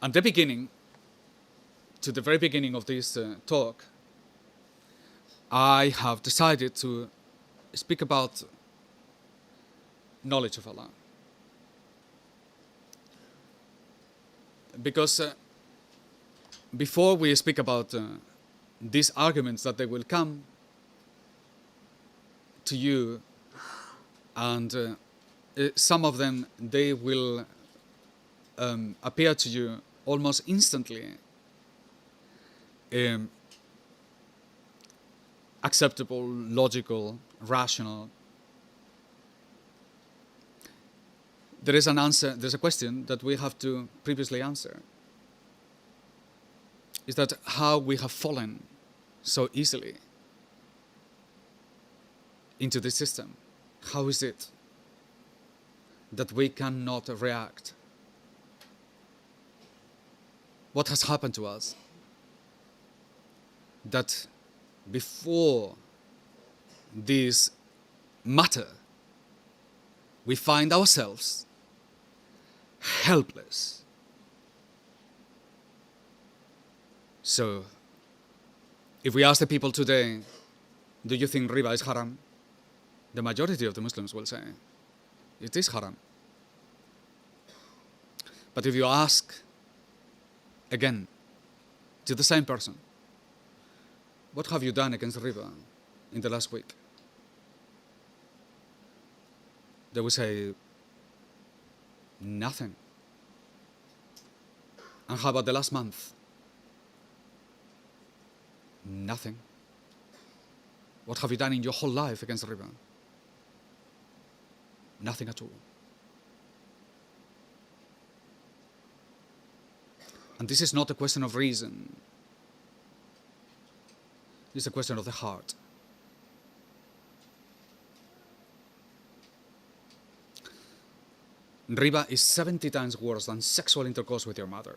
At the beginning, to the very beginning of this talk, I have decided to speak about knowledge of Allah. Because before we speak about these arguments that they will come to you, and some of them, they will appear to you almost instantly acceptable, logical, rational. There is an answer, there's a question that we have to previously answer. Is that how we have fallen so easily into this system? How is it that we cannot react? What has happened to us that before this matter, we find ourselves helpless? So, if we ask the people today, do you think riba is haram? The majority of the Muslims will say, it is haram. But if you ask again to the same person, what have you done against riba in the last week? They will say, nothing. And how about the last month? Nothing. What have you done in your whole life against riba? Nothing at all. And this is not a question of reason. It's a question of the heart. Riba is 70 times worse than sexual intercourse with your mother.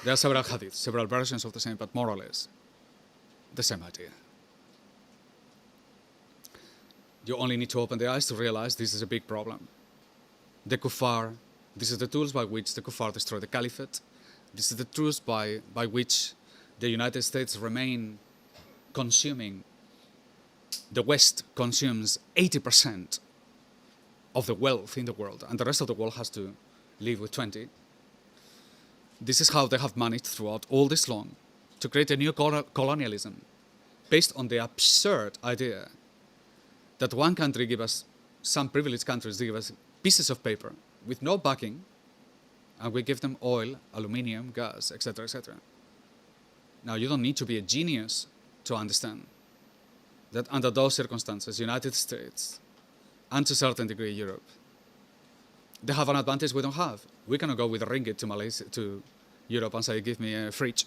There are several hadiths, several versions of the same, but more or less the same idea. You only need to open the eyes to realize this is a big problem. The kuffar, this is the tools by which the kuffar destroy the caliphate. This is the tools by which the United States remain consuming. The West consumes 80% of the wealth in the world, and the rest of the world has to live with 20. This is how they have managed throughout all this long to create a new colonialism based on the absurd idea that one country give us, some privileged countries give us pieces of paper with no backing, and we give them oil, aluminium, gas, etc., etc. Now, you don't need to be a genius to understand that under those circumstances, United States, and to a certain degree Europe, they have an advantage we don't have. We cannot go with a ringgit to Malaysia, to Europe, and say, give me a fridge.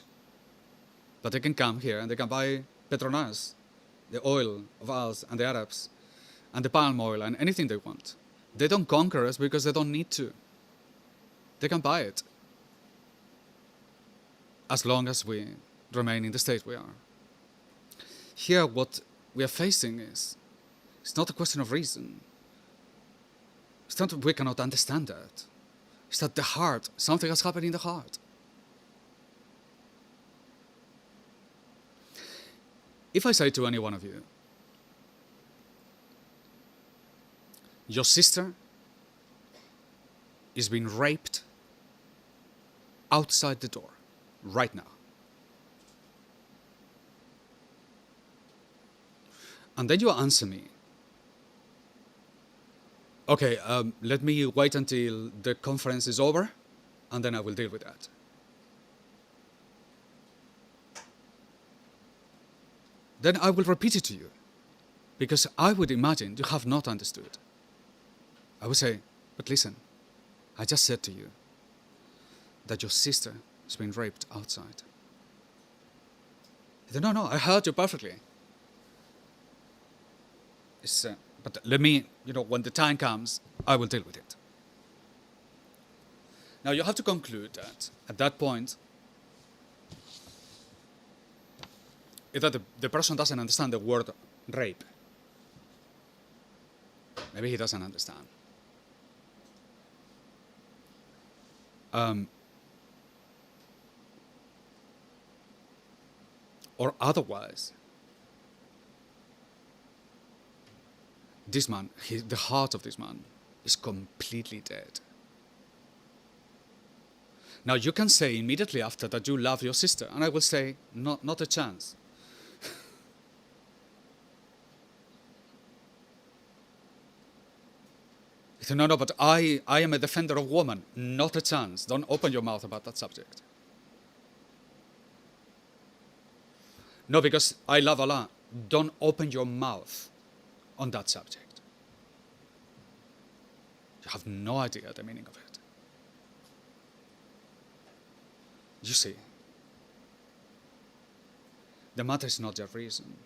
But they can come here and they can buy Petronas, the oil of us and the Arabs, and the palm oil and anything they want. They don't conquer us because they don't need to. They can buy it as long as we remain in the state we are. Here, what we are facing is, it's not a question of reason. It's not that we cannot understand that. It's that the heart, something has happened in the heart. If I say to any one of you, your sister is being raped outside the door right now, and then you answer me, okay, let me wait until the conference is over, and then I will deal with that. Then I will repeat it to you, because I would imagine you have not understood. I would say, but listen, I just said to you that your sister has been raped outside. He said, no, I heard you perfectly. But let me, when the time comes, I will deal with it. Now you have to conclude that at that point, that the person doesn't understand the word rape. Maybe he doesn't understand. or otherwise, this man, the heart of this man is completely dead. Now you can say immediately after that you love your sister, and I will say, not a chance. No, but I am a defender of women. Not a chance. Don't open your mouth about that subject. No, because I love Allah. Don't open your mouth on that subject. You have no idea the meaning of it. You see, the matter is not your reason.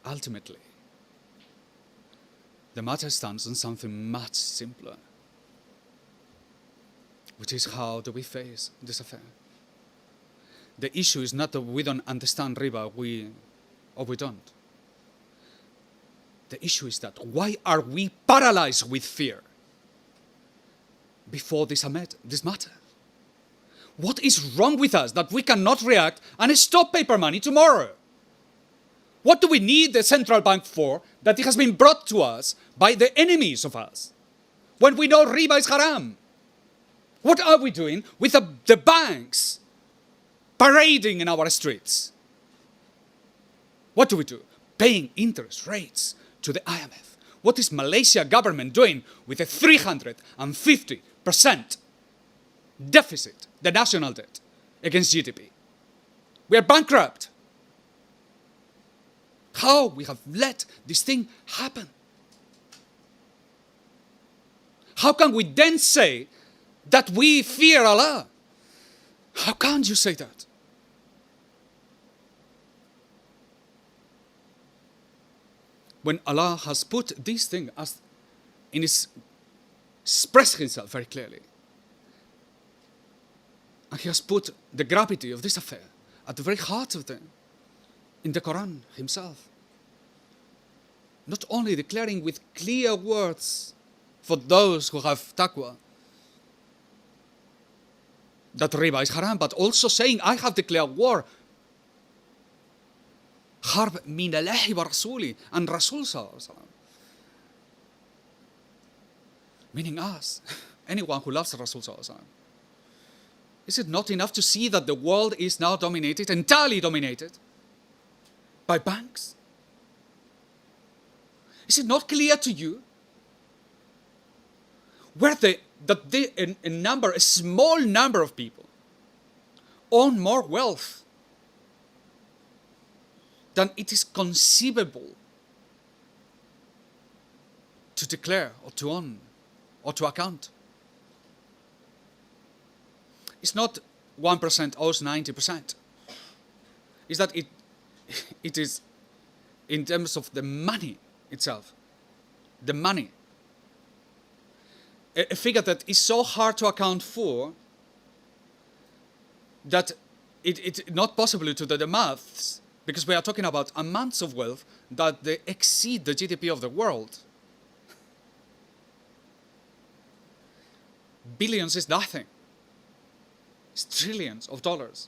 Ultimately, the matter stands on something much simpler, which is how do we face this affair? The issue is not that we don't understand riba, or we don't. The issue is that why are we paralyzed with fear before this matter? What is wrong with us that we cannot react and stop paper money tomorrow? What do we need the central bank for that it has been brought to us by the enemies of us? When we know riba is haram. What are we doing with the banks parading in our streets? What do we do? Paying interest rates to the IMF. What is Malaysia government doing with a 350% deficit, the national debt, against GDP? We are bankrupt. How we have let this thing happen? How can we then say that we fear Allah? How can you say that? When Allah has put this thing as in His expressed Himself very clearly, and He has put the gravity of this affair at the very heart of them in the Quran Himself, not only declaring with clear words for those who have taqwa that riba is haram, but also saying, I have declared war, harb min Allahi wa Rasuli, and Rasul sallallahu alaihi wasallam, meaning us, anyone who loves Rasul sallallahu alaihi wasallam. Is it not enough to see that the world is now dominated, entirely dominated, by banks? Is it not clear to you a small number of people own more wealth than it is conceivable to declare or to own or to account? It's not 1% owes 90%. It's that it is in terms of the money itself. The money. A figure that is so hard to account for that it's not possible to do the maths, because we are talking about amounts of wealth that they exceed the GDP of the world. Billions is nothing. It's trillions of dollars.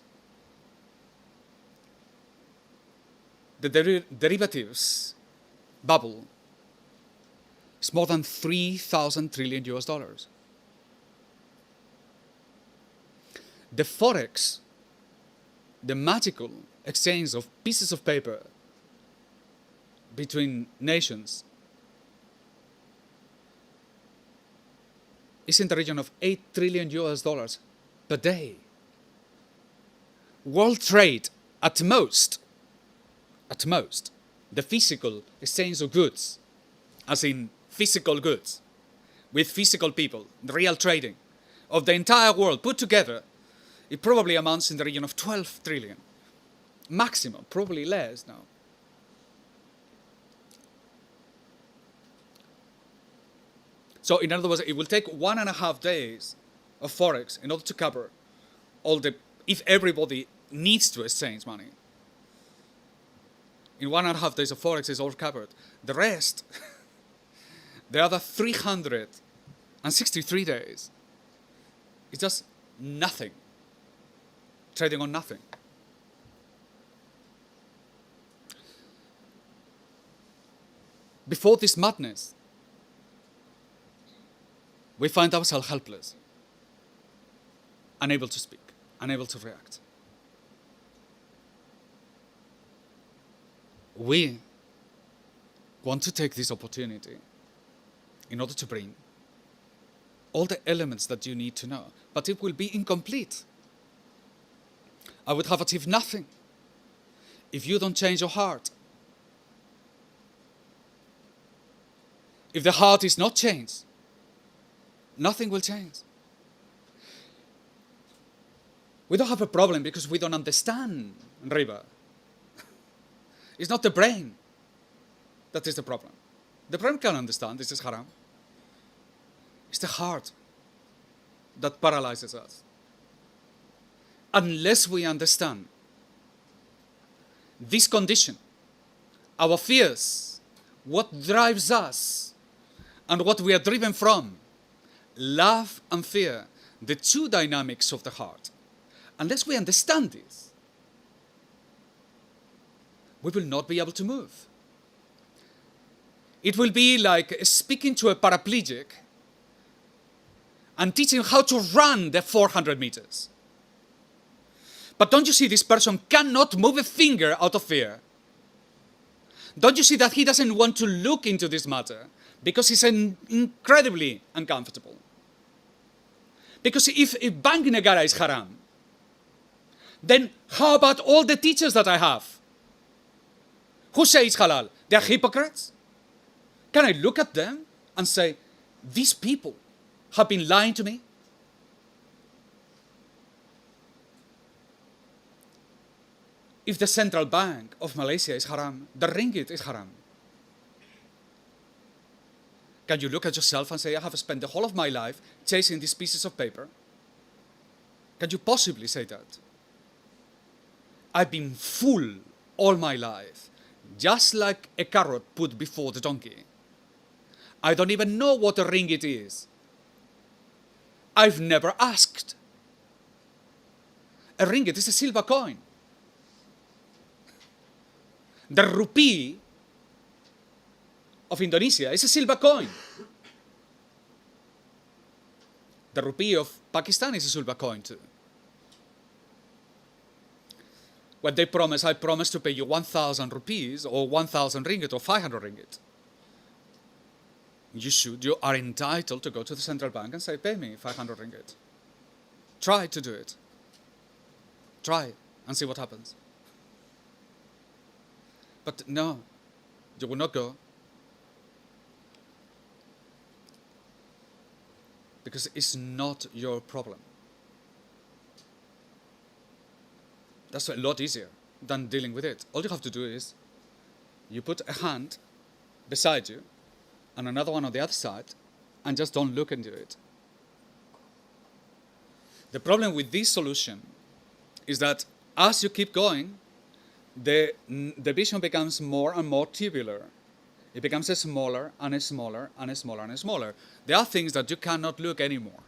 The derivatives bubble is more than 3,000 trillion US dollars. The forex, the magical exchange of pieces of paper between nations, is in the region of 8 trillion US dollars per day. World trade, at most, the physical exchange of goods, as in physical goods, with physical people, the real trading of the entire world put together, it probably amounts in the region of 12 trillion. Maximum, probably less now. So in other words, it will take 1.5 days of forex in order to cover all if everybody needs to exchange money. In 1.5 days of forex is all covered. The rest, the other 363 days, It's just nothing. Trading on nothing. Before this madness, we find ourselves helpless, unable to speak, unable to react. We want to take this opportunity in order to bring all the elements that you need to know, but it will be incomplete. I would have achieved nothing if you don't change your heart. If the heart is not changed, nothing will change. We don't have a problem because we don't understand riba. It's not the brain that is the problem. The brain can understand this is haram. It's the heart that paralyzes us. Unless we understand this condition, our fears, what drives us, and what we are driven from, love and fear, the two dynamics of the heart. Unless we understand this, we will not be able to move. It will be like speaking to a paraplegic and teaching him how to run the 400 meters. But don't you see this person cannot move a finger out of fear? Don't you see that he doesn't want to look into this matter because he's incredibly uncomfortable? Because if banging a gara is haram, then how about all the teachers that I have who say it's halal? They are hypocrites? Can I look at them and say, these people have been lying to me? If the central bank of Malaysia is haram, the ringgit is haram. Can you look at yourself and say, I have spent the whole of my life chasing these pieces of paper? Can you possibly say that? I've been full all my life, just like a carrot put before the donkey. I don't even know what a ringgit is. I've never asked. A ringgit is a silver coin. The rupee of Indonesia is a silver coin. The rupee of Pakistan is a silver coin too. When they promise, I promise to pay you 1,000 rupees or 1,000 ringgit or 500 ringgit. You are entitled to go to the central bank and say, pay me 500 ringgit. Try to do it. Try and see what happens. But no, you will not go. Because it's not your problem. That's a lot easier than dealing with it. All you have to do is, you put a hand beside you and another one on the other side, and just don't look into it. The problem with this solution is that as you keep going, the vision becomes more and more tubular. It becomes smaller and smaller and smaller and smaller. There are things that you cannot look anymore.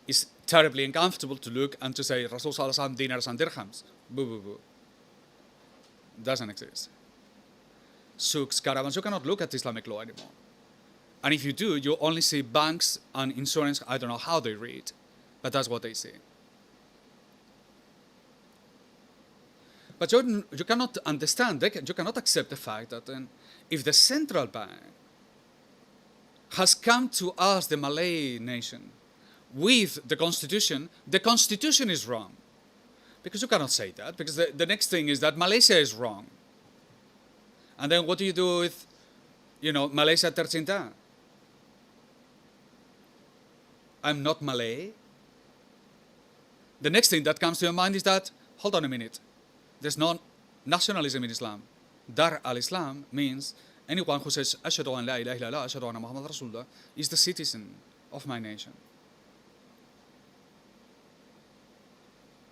It's terribly uncomfortable to look and to say, Rasul Sallallahu Alaihi Wasallam, dinars and dirhams. Boo, boo, boo. Doesn't exist. Souks, caravans, you cannot look at Islamic law anymore. And if you do, you only see banks and insurance. I don't know how they read, but that's what they see. But you cannot understand, you cannot accept the fact that if the central bank has come to us, the Malay nation, with the constitution is wrong. Because you cannot say that, because the next thing is that Malaysia is wrong. And then what do you do with, Malaysia tercinta? I'm not Malay. The next thing that comes to your mind is that, hold on a minute, there's no nationalism in Islam. Dar al-Islam means anyone who says, Ashhadu an la ilaha illallah, Ashhadu anna Muhammad Rasulullah, is the citizen of my nation.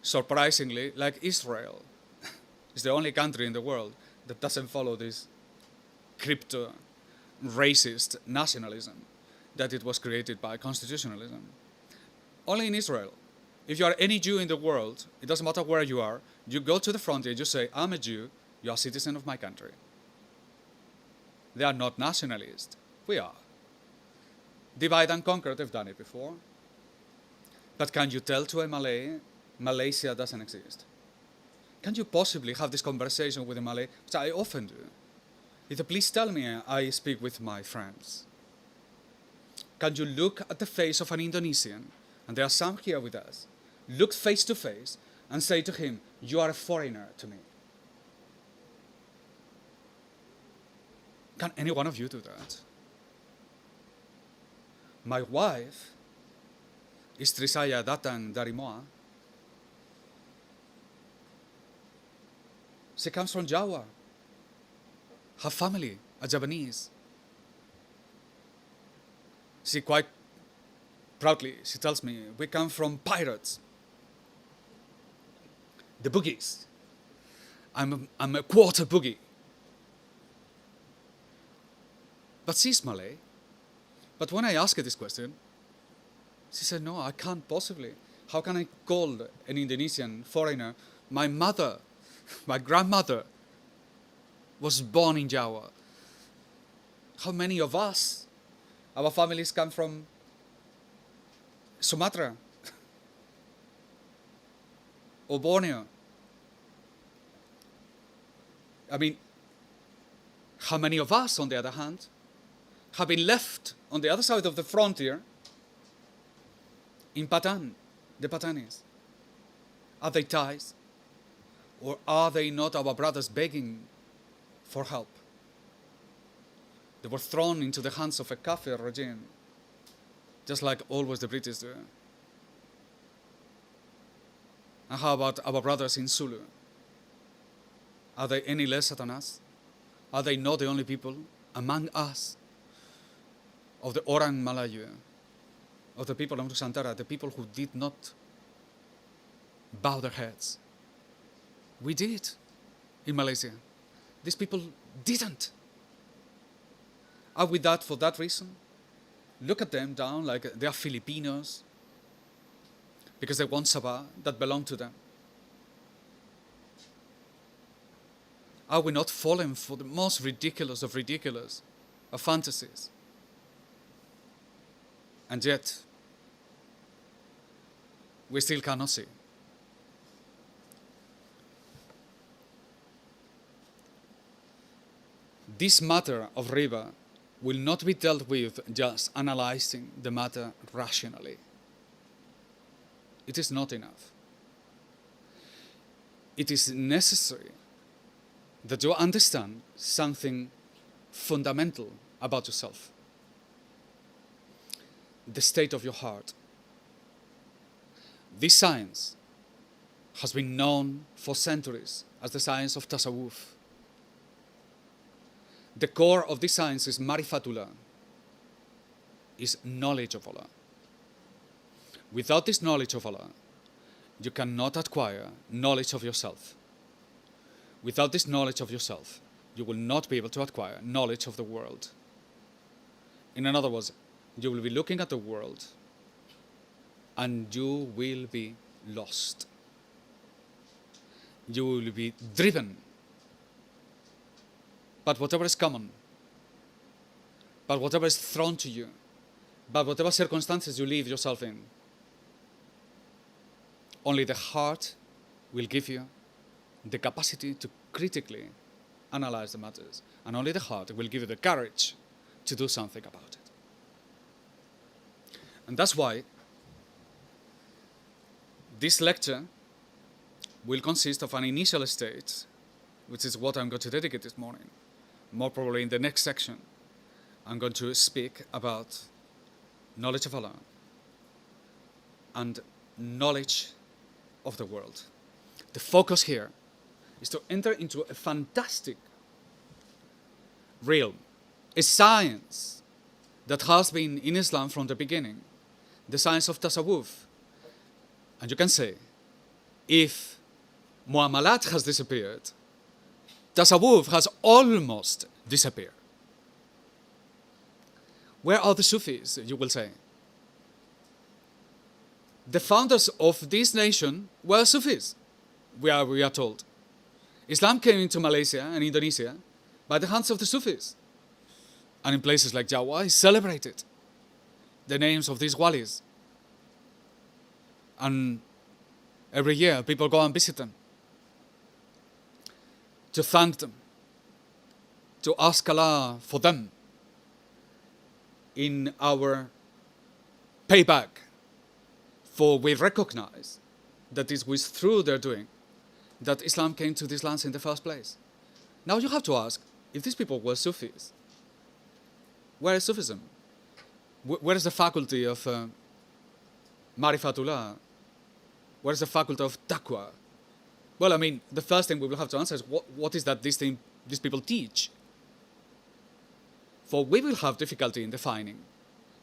Surprisingly, like Israel is the only country in the world that doesn't follow this crypto-racist nationalism that it was created by constitutionalism. Only in Israel. If you are any Jew in the world, it doesn't matter where you are, you go to the frontier, you say, I'm a Jew, you are a citizen of my country. They are not nationalists. We are. Divide and conquer, they've done it before. But can you tell to a Malay, Malaysia doesn't exist? Can you possibly have this conversation with a Malay, which I often do? He said, please tell me I speak with my friends. Can you look at the face of an Indonesian, and there are some here with us, look face to face and say to him, you are a foreigner to me? Can any one of you do that? My wife, istri saya datang dari Moa. She comes from Jawa. Her family are Japanese. She quite proudly, she tells me, we come from pirates. The boogies. I'm a quarter boogie. But she's Malay. But when I asked her this question, she said, no, I can't possibly. How can I call an Indonesian foreigner? My mother, my grandmother, was born in Jawa. How many of us, our families come from Sumatra or Borneo? I mean, how many of us, on the other hand, have been left on the other side of the frontier in Patan, the Patanis? Are they Thais? Or are they not our brothers begging for help? They were thrown into the hands of a kafir regime, just like always the British do. And how about our brothers in Sulu? Are they any less than us? Are they not the only people among us of the Orang Malayu, of the people of Nusantara, the people who did not bow their heads? We did in Malaysia. These people didn't. Are we that for that reason? Look at them down like they are Filipinos because they want Sabah that belong to them. Are we not fallen for the most ridiculous of fantasies? And yet, we still cannot see. This matter of riba will not be dealt with just analyzing the matter rationally. It is not enough. It is necessary that you understand something fundamental about yourself. The state of your heart. This science has been known for centuries as the science of tasawwuf. The core of this science is marifatullah, is knowledge of Allah. Without this knowledge of Allah, you cannot acquire knowledge of yourself. Without this knowledge of yourself, you will not be able to acquire knowledge of the world. In other words, you will be looking at the world and you will be lost. You will be driven by whatever is common, by whatever is thrown to you, by whatever circumstances you leave yourself in. Only the heart will give you the capacity to critically analyze the matters, and only the heart will give you the courage to do something about it. And that's why this lecture will consist of an initial stage, which is what I'm going to dedicate this morning. More probably in the next section, I'm going to speak about knowledge of Allah and knowledge of the world. The focus here is to enter into a fantastic realm, a science that has been in Islam from the beginning, the science of tasawwuf. And you can say, if Muamalat has disappeared, tasawwuf has almost disappeared. Where are the Sufis, you will say? The founders of this nation were Sufis, we are told. Islam came into Malaysia and Indonesia by the hands of the Sufis. And in places like Jawa is celebrated. The names of these walis. And every year people go and visit them. To thank them. To ask Allah for them. In our payback. For we recognize that it was through their doing that Islam came to these lands in the first place. Now you have to ask, if these people were Sufis, where is Sufism? Where is the faculty of Marifatullah? Where is the faculty of Taqwa? Well, I mean, the first thing we will have to answer is what is that these people teach? For we will have difficulty in defining.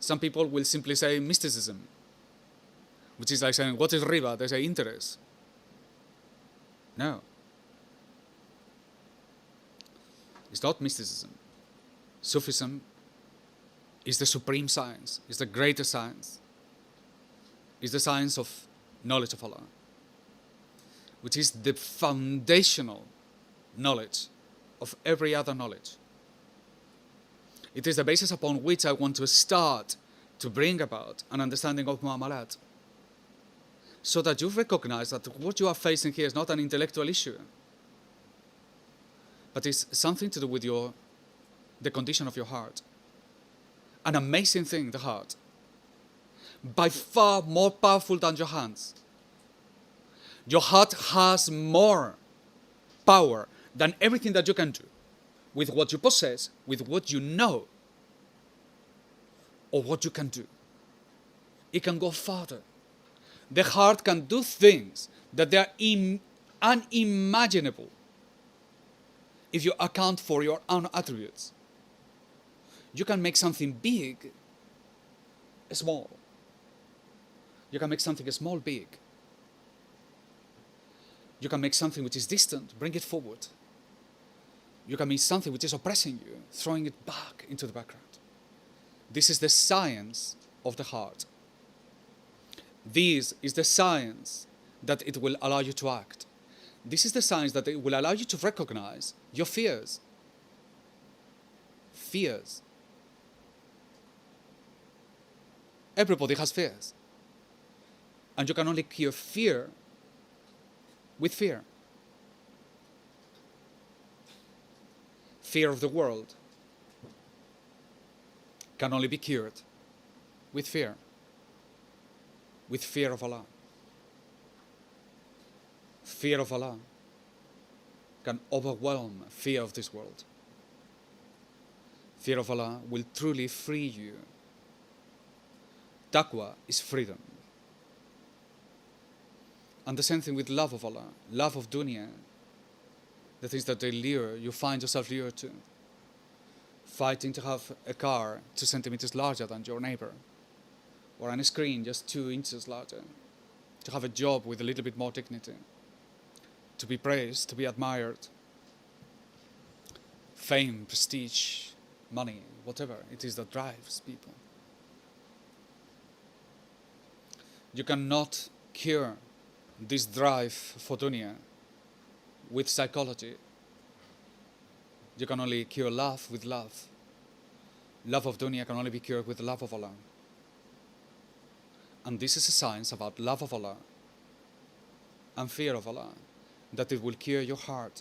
Some people will simply say mysticism, which is like saying, what is riba? They say interest. No. It's not mysticism. Sufism is the supreme science, is the greatest science. Is the science of knowledge of Allah, which is the foundational knowledge of every other knowledge. It is the basis upon which I want to start to bring about an understanding of Muamalat, so that you recognize that what you are facing here is not an intellectual issue, but it's something to do with the condition of your heart. An amazing thing, the heart. By far more powerful than your hands. Your heart has more power than everything that you can do, with what you possess, with what you know, or what you can do. It can go farther. The heart can do things that they are unimaginable if you account for your own attributes. You can make something big small. You can make something small big. You can make something which is distant, bring it forward. You can make something which is oppressing you, throwing it back into the background. This is the science of the heart. This is the science that it will allow you to act. This is the science that it will allow you to recognize your fears. Fears. Everybody has fears. And you can only cure fear with fear. Fear of the world can only be cured with fear. With fear of Allah. Fear of Allah can overwhelm fear of this world. Fear of Allah will truly free you. Taqwa is freedom. And the same thing with love of Allah, love of dunya, the things that they lure, you find yourself lured to. Fighting to have a car 2 centimeters larger than your neighbor, or on a screen just 2 inches larger, to have a job with a little bit more dignity, to be praised, to be admired, fame, prestige, money, whatever it is that drives people. You cannot cure this drive for dunya with psychology. You can only cure love with love. Love of dunya can only be cured with the love of Allah. And this is a science about love of Allah and fear of Allah, that it will cure your heart.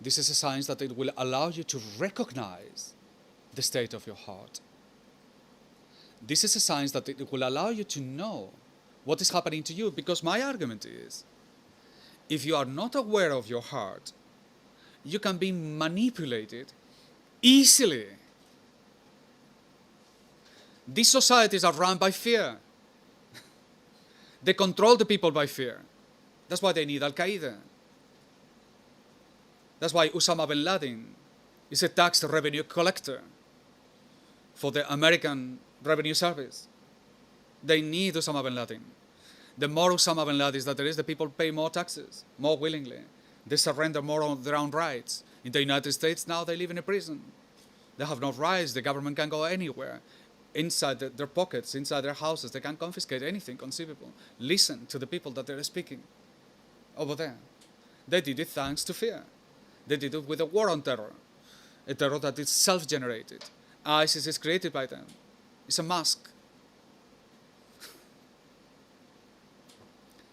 This is a science that it will allow you to recognize the state of your heart. This is a science that it will allow you to know what is happening to you, because my argument is, if you are not aware of your heart, you can be manipulated easily. These societies are run by fear. They control the people by fear. That's why they need Al-Qaeda. That's why Osama bin Laden is a tax revenue collector for the American Revenue Service. They need Osama bin Laden. The more Osama bin Laden that there is, the people pay more taxes, more willingly. They surrender more on their own rights. In the United States now they live in a prison. They have no rights. The government can go anywhere. inside their pockets, inside their houses. They can confiscate anything conceivable. Listen to the people that they're speaking over there. They did it thanks to fear. They did it with a war on terror, a terror that is self-generated. ISIS is created by them. It's a mask.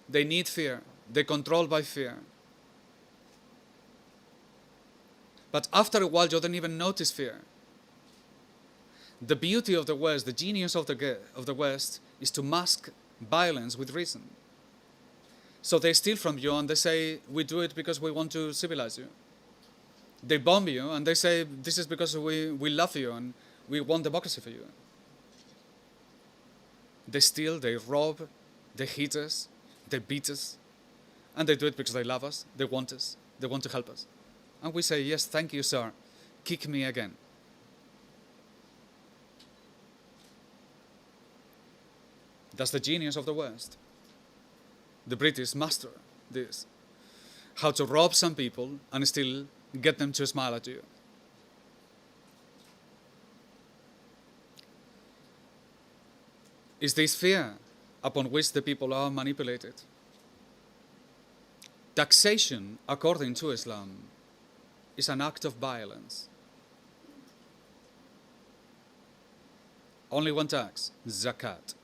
They need fear. They're controlled by fear. But after a while, you don't even notice fear. The beauty of the West, the genius of the West, is to mask violence with reason. So they steal from you and they say, we do it because we want to civilize you. They bomb you and they say, this is because we love you and we want democracy for you. They steal, they rob, they hit us, they beat us, and they do it because they love us, they want to help us. And we say, yes, thank you, sir, kick me again. That's the genius of the West. The British master this. How to rob some people and still get them to smile at you. Is this fear upon which the people are manipulated? Taxation, according to Islam, is an act of violence. Only one tax, zakat.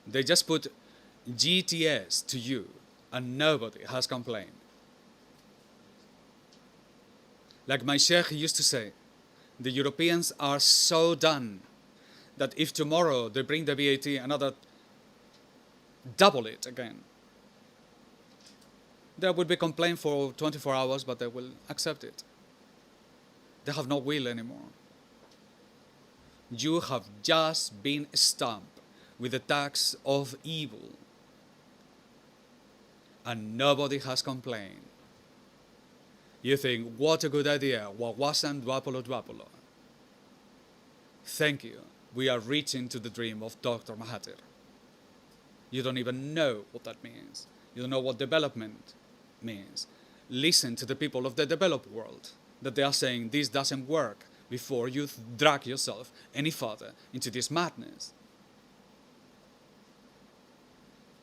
They just put GTS to you and nobody has complained. Like my Shaykh used to say, the Europeans are so done that if tomorrow they bring the VAT another double it again, there will be complaint for 24 hours, but they will accept it. They have no will anymore. You have just been stamped with the tax of evil, and nobody has complained. You think, what a good idea, wawasan dwapolo dwapolo. Thank you, we are reaching to the dream of Dr. Mahathir. You don't even know what that means. You don't know what development means. Listen to the people of the developed world, that they are saying this doesn't work, before you drag yourself any further into this madness.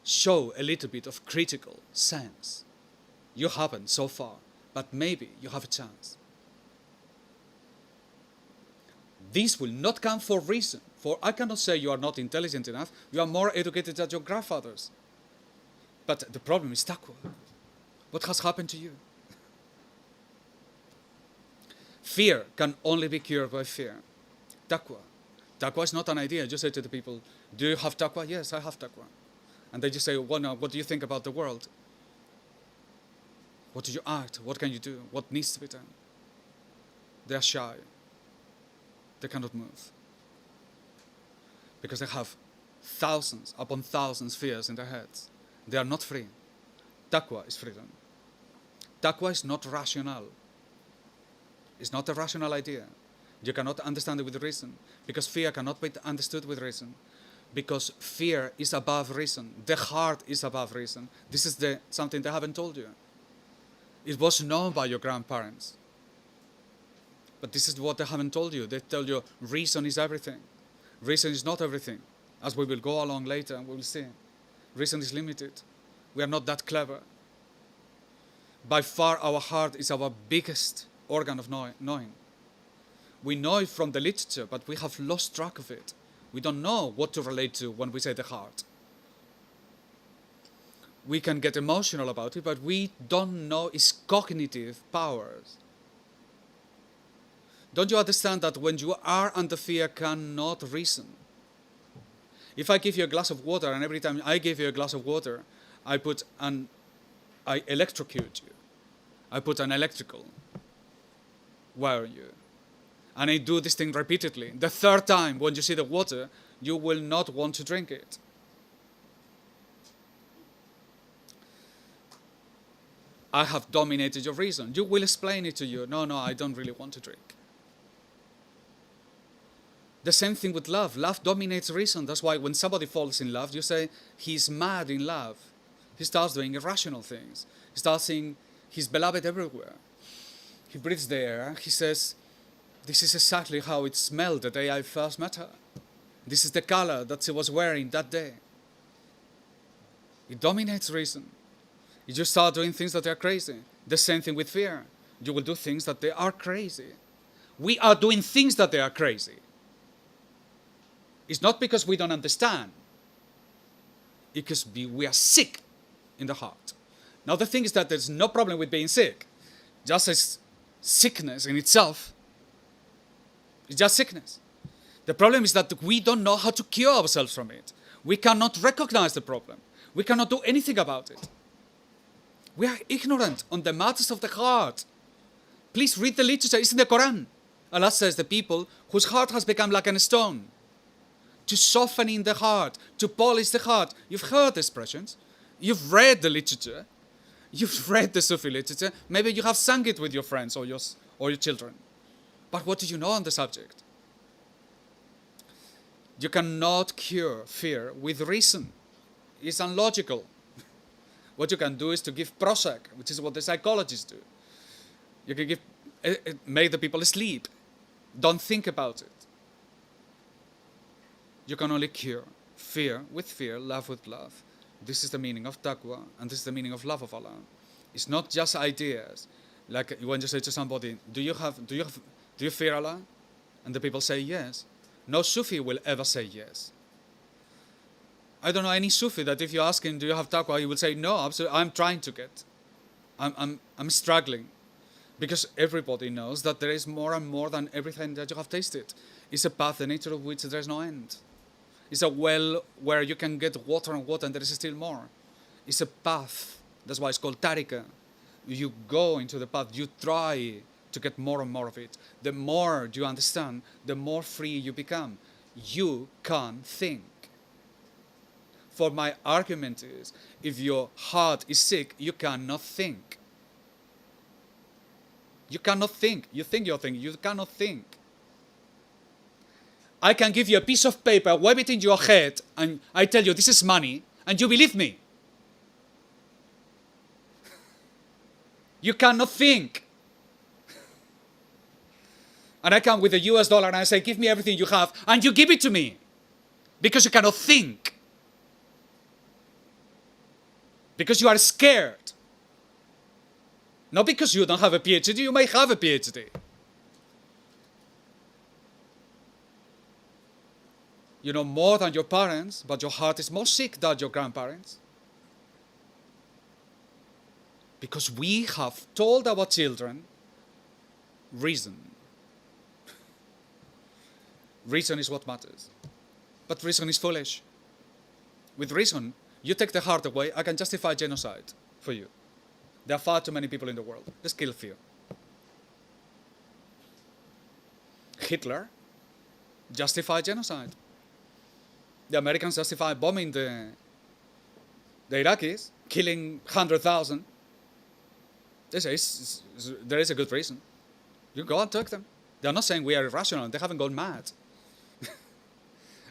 Show a little bit of critical sense. You haven't so far, but maybe you have a chance. This will not come for reason, for I cannot say you are not intelligent enough, you are more educated than your grandfathers. But the problem is taqwa. What has happened to you? Fear can only be cured by fear. Taqwa. Taqwa is not an idea. You say to the people, do you have taqwa? Yes, I have taqwa. And they just say, well, no, what do you think about the world? What do you act? What can you do? What needs to be done? They are shy. They cannot move. Because they have thousands upon thousands fears in their heads. They are not free. Taqwa is freedom. Taqwa is not rational. It's not a rational idea. You cannot understand it with reason. Because fear cannot be understood with reason. Because fear is above reason. The heart is above reason. This is something they haven't told you. It was known by your grandparents. But this is what they haven't told you. They tell you reason is everything. Reason is not everything. As we will go along later and we will see. Reason is limited. We are not that clever. By far our heart is our biggest organ of knowing. We know it from the literature, but we have lost track of it. We don't know what to relate to when we say the heart. We can get emotional about it, but we don't know its cognitive powers. Don't you understand that when you are under fear, cannot reason? If I give you a glass of water, and every time I give you a glass of water, I electrocute you. I put an electrical wire on you. And I do this thing repeatedly. The third time, when you see the water, you will not want to drink it. I have dominated your reason. You will explain it to you. No, I don't really want to drink. The same thing with love. Love dominates reason. That's why when somebody falls in love, you say, he's mad in love. He starts doing irrational things. He starts seeing his beloved everywhere. He breathes the air. He says, This is exactly how it smelled the day I first met her. This is the color that she was wearing that day. It dominates reason. You just start doing things that are crazy. The same thing with fear. You will do things that they are crazy. We are doing things that they are crazy. It's not because we don't understand. It's because we are sick in the heart. Now the thing is that there's no problem with being sick. Just as sickness in itself is just sickness. The problem is that we don't know how to cure ourselves from it. We cannot recognize the problem. We cannot do anything about it. We are ignorant on the matters of the heart. Please read the literature. It's in the Quran. Allah says the people whose heart has become like a stone, to soften in the heart, to polish the heart. You've heard the expressions. You've read the literature. You've read the Sufi literature. Maybe you have sung it with your friends or your children. But what do you know on the subject? You cannot cure fear with reason. It's unlogical. What you can do is to give Prozac, which is what the psychologists do. You can make the people asleep. Don't think about it. You can only cure fear with fear, love with love. This is the meaning of taqwa, and this is the meaning of love of Allah. It's not just ideas. Like when you say to somebody, do you fear Allah? And the people say yes. No Sufi will ever say yes. I don't know any Sufi that if you ask him, do you have taqwa, he will say no, absolutely, I'm trying to get. I'm struggling. Because everybody knows that there is more and more than everything that you have tasted. It's a path, the nature of which there is no end. It's a well where you can get water and water and there is still more. It's a path. That's why it's called tarika. You go into the path, you try to get more and more of it. The more you understand, the more free you become. You can't think. For my argument is, if your heart is sick, you cannot think. You cannot think. You think you're thinking. You cannot think. I can give you a piece of paper, wave it in your head, and I tell you this is money, and you believe me. You cannot think. And I come with a US dollar and I say, give me everything you have, and you give it to me. Because you cannot think. Because you are scared. Not because you don't have a PhD, you may have a PhD. You know more than your parents, but your heart is more sick than your grandparents. Because we have told our children reason. Reason is what matters. But reason is foolish. With reason, you take the heart away, I can justify genocide for you. There are far too many people in the world. Let's kill few. Hitler justified genocide. The Americans justified bombing the Iraqis, killing 100,000. There is a good reason. You go and talk to them. They are not saying we are irrational. They haven't gone mad.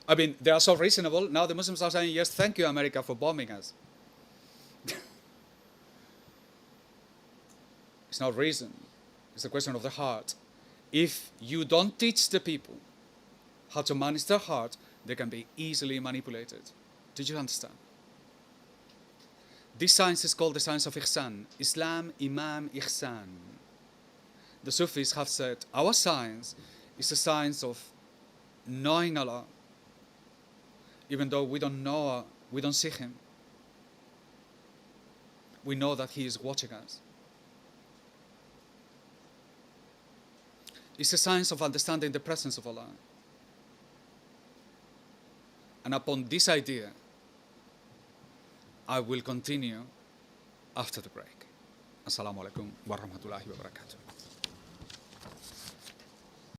I mean, they are so reasonable. Now the Muslims are saying, yes, thank you, America, for bombing us. It's not reason. It's a question of the heart. If you don't teach the people how to manage their heart, they can be easily manipulated. Did you understand? This science is called the science of ihsan. Islam, Imam, ihsan. The Sufis have said, our science is a science of knowing Allah, even though we don't know, we don't see Him. We know that He is watching us. It's a science of understanding the presence of Allah. And upon this idea, I will continue after the break. Assalamu alaikum wa rahmatullahi wa barakatuh.